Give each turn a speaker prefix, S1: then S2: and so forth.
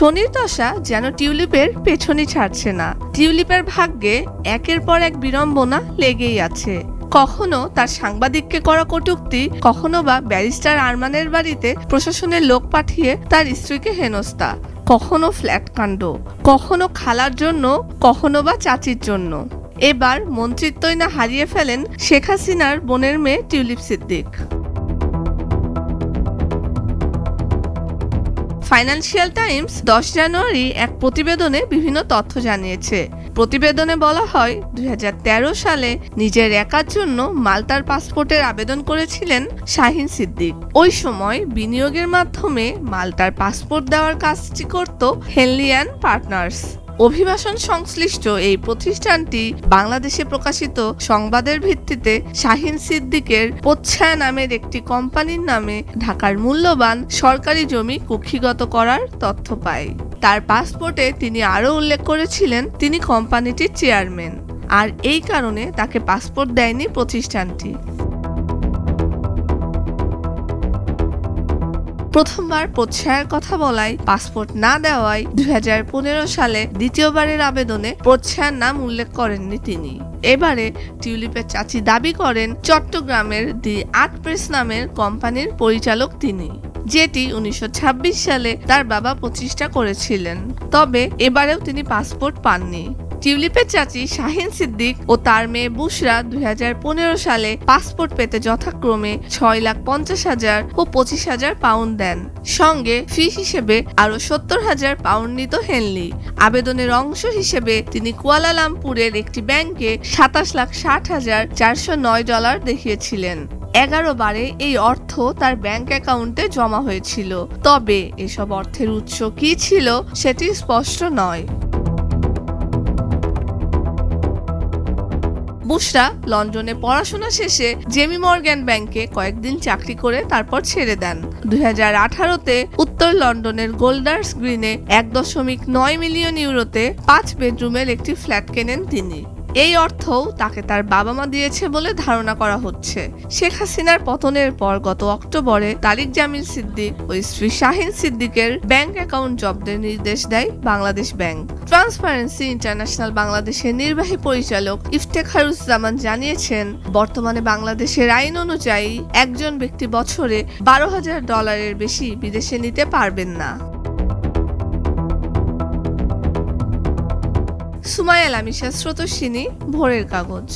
S1: শনির দশা যেন টিউলিপের পেছনই ছাড়ছে না। টিউলিপের ভাগ্যে একের পর এক বিড়ম্বনা লেগেই আছে। কখনো তার সাংবাদিককে করা কটূক্তি, কখনো বা ব্যারিস্টার আরমানের বাড়িতে প্রশাসনের লোক পাঠিয়ে তার স্ত্রীকে হেনস্থা, কখনো ফ্ল্যাট কাণ্ড, কখনো খালার জন্য, কখনো বা চাচির জন্য। এবার মন্ত্রিত্বই না হারিয়ে ফেলেন শেখ হাসিনার বোনের মেয়ে টিউলিপ সিদ্দিক। ফাইন্যান্সিয়াল টাইমস 10 জানুয়ারি এক প্রতিবেদনে বিভিন্ন তথ্য জানিয়েছে। প্রতিবেদনে বলা হয় 2013 সালে নিজের একার জন্য মাল্টার পাসপোর্টের আবেদন করেছিলেন শাহিন সিদ্দিক। ওই সময় বিনিয়োগের মাধ্যমে মাল্টার পাসপোর্ট দেওয়ার কাজটি করত হেনলি অ্যান্ড পার্টনার্স। অভিবাসন সংশ্লিষ্ট এই প্রতিষ্ঠানটি বাংলাদেশে প্রকাশিত সংবাদের ভিত্তিতে শাহিন সিদ্দিকের পোচ্ছায়া নামের একটি কোম্পানির নামে ঢাকার মূল্যবান সরকারি জমি কুক্ষিগত করার তথ্য পায়। তার পাসপোর্টে তিনি আরও উল্লেখ করেছিলেন তিনি কোম্পানিটির চেয়ারম্যান, আর এই কারণে তাকে পাসপোর্ট দেয়নি প্রতিষ্ঠানটি। প্রথমবার পোচ্ছায়ার কথা বলায় পাসপোর্ট না দেওয়ায় 2015 সালে দ্বিতীয়বারের আবেদনে পোচ্ছায়ার নাম উল্লেখ করেননি তিনি। এবারে টিউলিপের চাচি দাবি করেন চট্টগ্রামের দি আর্ট প্রেস নামের কোম্পানির পরিচালক তিনি, যেটি 1926 সালে তার বাবা প্রতিষ্ঠা করেছিলেন। তবে এবারেও তিনি পাসপোর্ট পাননি। টিউলিপের চাচি শাহিন সিদ্দিক ও তার মেয়ে বুশরা 2015 সালে পাসপোর্ট পেতে যথাক্রমে 6,50,000 ও 25,000 পাউন্ড দেন। সঙ্গে ফি হিসেবে আরো 70,000 পাউন্ড নিত হেনলি। আবেদনের অংশ হিসেবে তিনি কুয়ালালামপুরের একটি ব্যাংকে $27,60,409 দেখিয়েছিলেন। 11 বারে এই অর্থ তার ব্যাংক অ্যাকাউন্টে জমা হয়েছিল। তবে এসব অর্থের উৎস কি ছিল সেটি স্পষ্ট নয়। বুশরা লন্ডনে পড়াশোনা শেষে জেমি মর্গ্যান ব্যাংকে কয়েকদিন চাকরি করে তারপর ছেড়ে দেন। 2018-তে উত্তর লন্ডনের গোল্ডার্স গ্রিনে 1.9 মিলিয়ন ইউরোতে 5 বেডরুমের একটি ফ্ল্যাট কেনেন তিনি। এই অর্থও তাকে তার বাবা মা দিয়েছে বলে ধারণা করা হচ্ছে। শেখ হাসিনার পতনের পর গত অক্টোবরে তারিক জামিল সিদ্দিক ও স্ত্রী শাহিন সিদ্দিকের ব্যাংক অ্যাকাউন্ট জব্দের নির্দেশ দেয় বাংলাদেশ ব্যাংক। ট্রান্সপারেন্সি ইন্টারন্যাশনাল বাংলাদেশের নির্বাহী পরিচালক ইফতেখারুজ্জামান জানিয়েছেন, বর্তমানে বাংলাদেশের আইন অনুযায়ী একজন ব্যক্তি বছরে $12,000 বেশি বিদেশে নিতে পারবেন না। সুমাইয়া লামিশা স্রোতস্বিনী, ভোরের কাগজ।